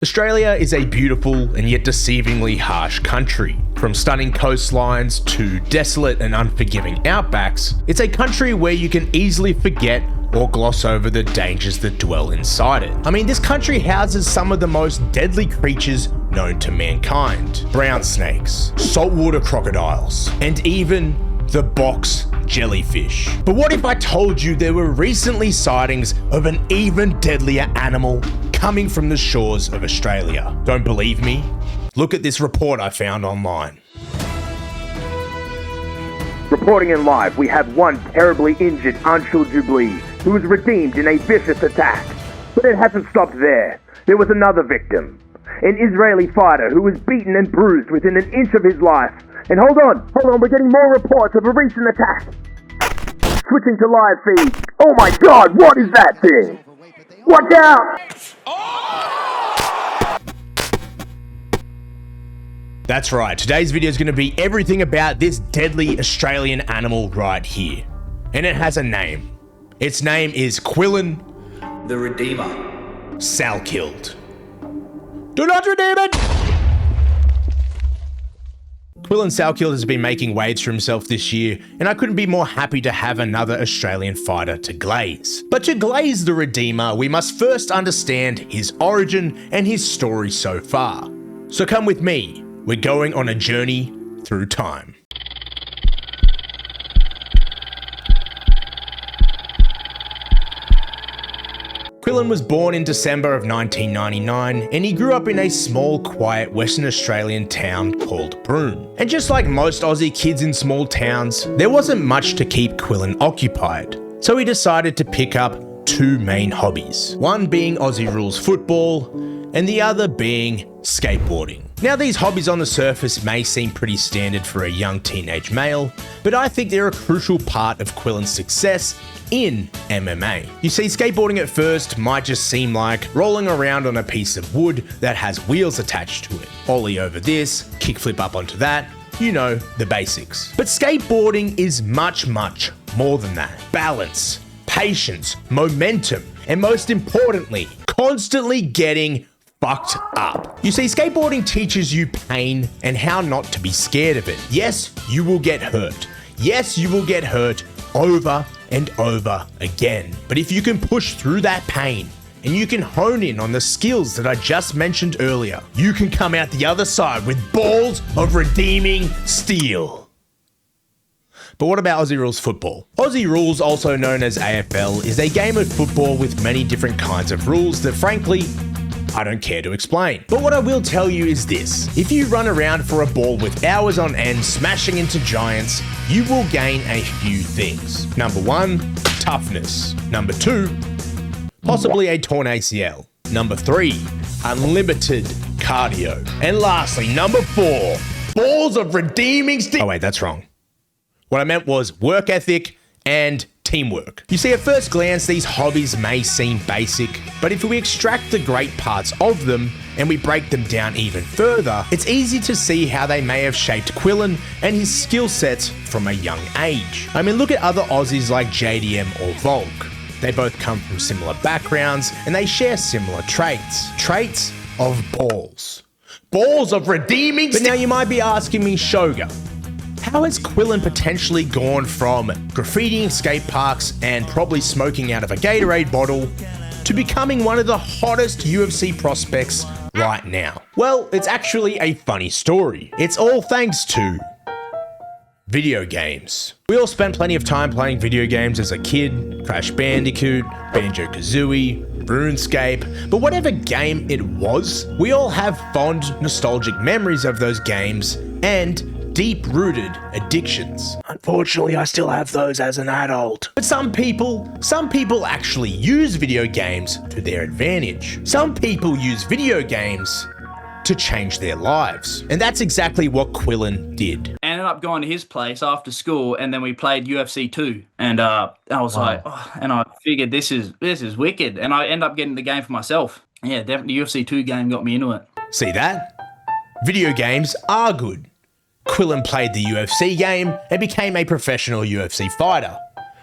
Australia is a beautiful and yet deceivingly harsh country. From stunning coastlines to desolate and unforgiving outbacks, it's a country where you can easily forget or gloss over the dangers that dwell inside it. I mean, this country houses some of the most deadly creatures known to mankind. Brown snakes, saltwater crocodiles, and even the box jellyfish. But what if I told you there were recently sightings of an even deadlier animal coming from the shores of Australia? Don't believe me? Look at this report I found online. Reporting in live, we have one terribly injured Anshul Jubilee who was redeemed in a vicious attack. But it hasn't stopped there. There was another victim, an Israeli fighter who was beaten and bruised within an inch of his life. And hold on, we're getting more reports of a recent attack. Switching to live feed. Oh my god, what is that thing? Watch out! That's right, today's video is going to be everything about this deadly Australian animal right here. And it has a name. Its name is Quillan The Redeemer Salkilld. Do not redeem it! Quillan Salkilld has been making waves for himself this year, and I couldn't be more happy to have another Australian fighter to glaze. But to glaze the Redeemer, we must first understand his origin and his story so far. So come with me, we're going on a journey through time. Quillan was born in December of 1999, and he grew up in a small, quiet Western Australian town called Broome. And just like most Aussie kids in small towns, there wasn't much to keep Quillan occupied. So he decided to pick up two main hobbies, one being Aussie rules football, and the other being skateboarding. Now, these hobbies on the surface may seem pretty standard for a young teenage male, but I think they're a crucial part of Quillan's success in MMA. You see, skateboarding at first might just seem like rolling around on a piece of wood that has wheels attached to it. Ollie over this, kickflip up onto that, you know, the basics. But skateboarding is much, much more than that. Balance, patience, momentum, and most importantly, constantly getting fucked up. You see, skateboarding teaches you pain and how not to be scared of it. Yes, you will get hurt. Yes, you will get hurt over and over again. But if you can push through that pain and you can hone in on the skills that I just mentioned earlier, you can come out the other side with balls of redeeming steel. But what about Aussie Rules football? Aussie Rules, also known as AFL, is a game of football with many different kinds of rules that frankly, I don't care to explain. But what I will tell you is this: if you run around for a ball with hours on end smashing into giants, you will gain a few things. Number one, toughness. Number two, possibly a torn ACL. Number three, unlimited cardio. And lastly, number four, balls of redeeming steel. Oh wait, that's wrong. What I meant was work ethic and teamwork. You see, at first glance, these hobbies may seem basic, but if we extract the great parts of them and we break them down even further, it's easy to see how they may have shaped Quillan and his skill sets from a young age. I mean, look at other Aussies like JDM or Volk. They both come from similar backgrounds and they share similar traits. Traits of balls. Balls of redeeming. But now you might be asking me, Shoga, how has Quillan potentially gone from graffitiing skate parks and probably smoking out of a Gatorade bottle to becoming one of the hottest UFC prospects right now? Well, it's actually a funny story. It's all thanks to video games. We all spent plenty of time playing video games as a kid: Crash Bandicoot, Banjo-Kazooie, RuneScape, but whatever game it was, we all have fond, nostalgic memories of those games and deep-rooted addictions. Unfortunately, I still have those as an adult. But some people actually use video games to their advantage. Some people use video games to change their lives. And that's exactly what Quillan did. I ended up going to his place after school, and then we played UFC 2. And I was like, oh, and I figured this is wicked. And I ended up getting the game for myself. Yeah, definitely UFC 2 game got me into it. See that? Video games are good. Quillan played the UFC game and became a professional UFC fighter.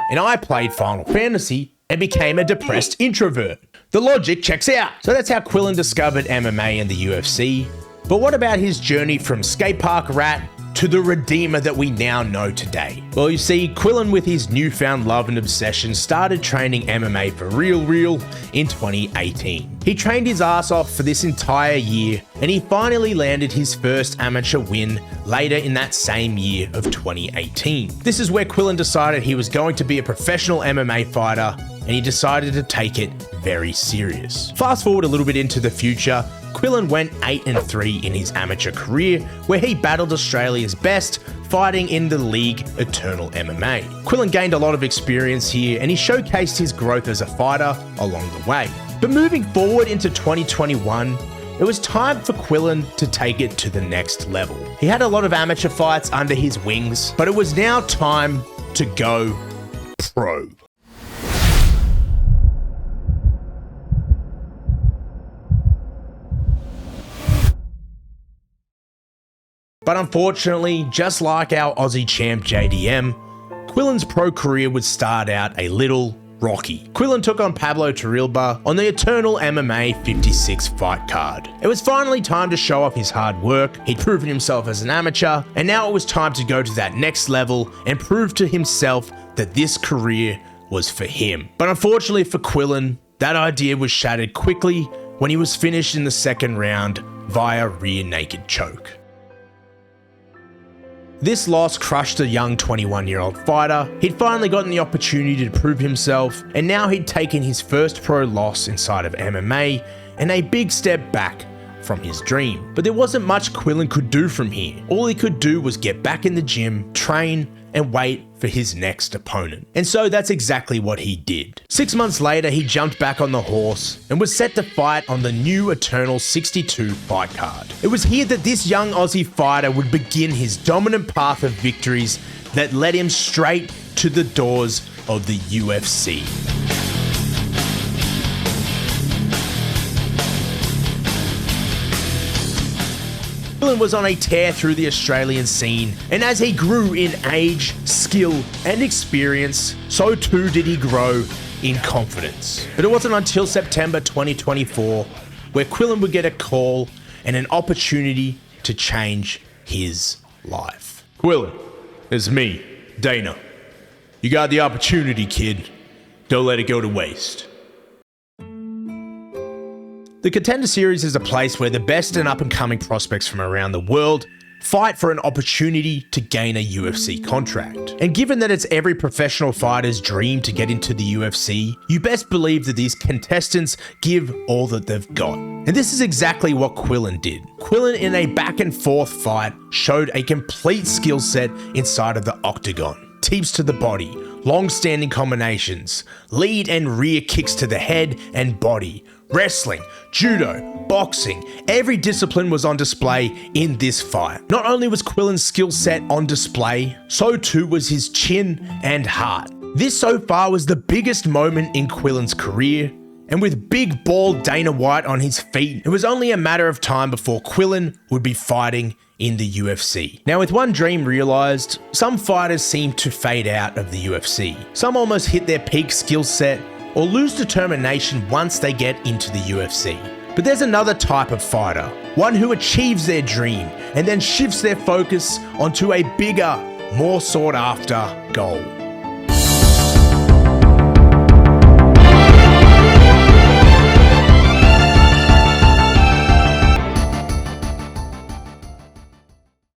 And I played Final Fantasy and became a depressed introvert. The logic checks out. So that's how Quillan discovered MMA and the UFC. But what about his journey from skate park rat to the Redeemer that we now know today? Well, you see, Quillan, with his newfound love and obsession, started training MMA for real in 2018. He trained his ass off for this entire year, and he finally landed his first amateur win later in that same year of 2018. This is where Quillan decided he was going to be a professional MMA fighter, and he decided to take it very serious. Fast forward a little bit into the future, Quillan went 8-3 in his amateur career, where he battled Australia's best, fighting in the league Eternal MMA. Quillan gained a lot of experience here, and he showcased his growth as a fighter along the way. But moving forward into 2021, it was time for Quillan to take it to the next level. He had a lot of amateur fights under his wings, but it was now time to go pro. But unfortunately, just like our Aussie champ JDM, Quillan's pro career would start out a little rocky. Quillan took on Pablo Torrealba on the Eternal MMA 56 fight card. It was finally time to show off his hard work. He'd proven himself as an amateur, and now it was time to go to that next level and prove to himself that this career was for him. But unfortunately for Quillan, that idea was shattered quickly when he was finished in the second round via rear naked choke. This loss crushed a young 21-year-old fighter. He'd finally gotten the opportunity to prove himself, and now he'd taken his first pro loss inside of MMA and a big step back from his dream. But there wasn't much Quillan could do from here. All he could do was get back in the gym, train, and wait for his next opponent. And so that's exactly what he did. 6 months later, he jumped back on the horse and was set to fight on the new Eternal 62 fight card. It was here that this young Aussie fighter would begin his dominant path of victories that led him straight to the doors of the UFC. Quillan was on a tear through the Australian scene, and as he grew in age, skill, and experience, so too did he grow in confidence. But it wasn't until September 2024 where Quillan would get a call and an opportunity to change his life. Quillan, it's me, Dana. You got the opportunity, kid. Don't let it go to waste. The Contender Series is a place where the best and up-and-coming prospects from around the world fight for an opportunity to gain a UFC contract. And given that it's every professional fighter's dream to get into the UFC, you best believe that these contestants give all that they've got. And this is exactly what Quillan did. Quillan, in a back-and-forth fight, showed a complete skill set inside of the octagon. Teeps to the body, long-standing combinations, lead and rear kicks to the head and body, wrestling, judo, boxing, every discipline was on display in this fight. Not only was Quillan's skill set on display, so too was his chin and heart. This so far was the biggest moment in Quillan's career, and with big bald Dana White on his feet, it was only a matter of time before Quillan would be fighting in the UFC. Now, with one dream realised, some fighters seem to fade out of the UFC. Some almost hit their peak skill set or lose determination once they get into the UFC. But there's another type of fighter, one who achieves their dream and then shifts their focus onto a bigger, more sought after goal.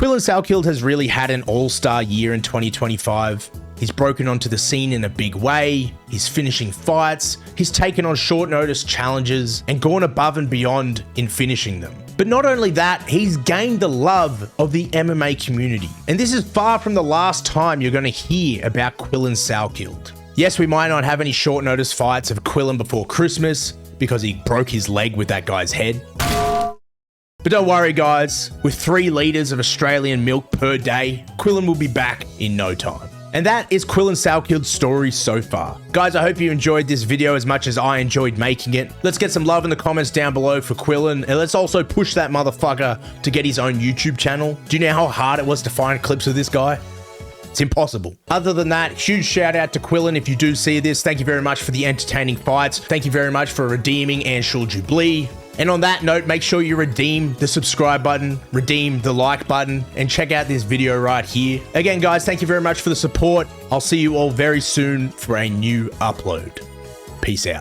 Quillan Salkilld has really had an all-star year in 2025. He's broken onto the scene in a big way, he's finishing fights, he's taken on short notice challenges and gone above and beyond in finishing them. But not only that, he's gained the love of the MMA community. And this is far from the last time you're going to hear about Quillan Salkilld. Yes, we might not have any short notice fights of Quillan before Christmas because he broke his leg with that guy's head. But don't worry guys, with 3 litres of Australian milk per day, Quillan will be back in no time. And that is Quillan Salkild's story so far. Guys, I hope you enjoyed this video as much as I enjoyed making it. Let's get some love in the comments down below for Quillan, and let's also push that motherfucker to get his own YouTube channel. Do you know how hard it was to find clips of this guy? It's impossible. Other than that, huge shout out to Quillan if you do see this. Thank you very much for the entertaining fights. Thank you very much for redeeming Anshul Jubilee. And on that note, make sure you redeem the subscribe button, redeem the like button, and check out this video right here. Again, guys, thank you very much for the support. I'll see you all very soon for a new upload. Peace out.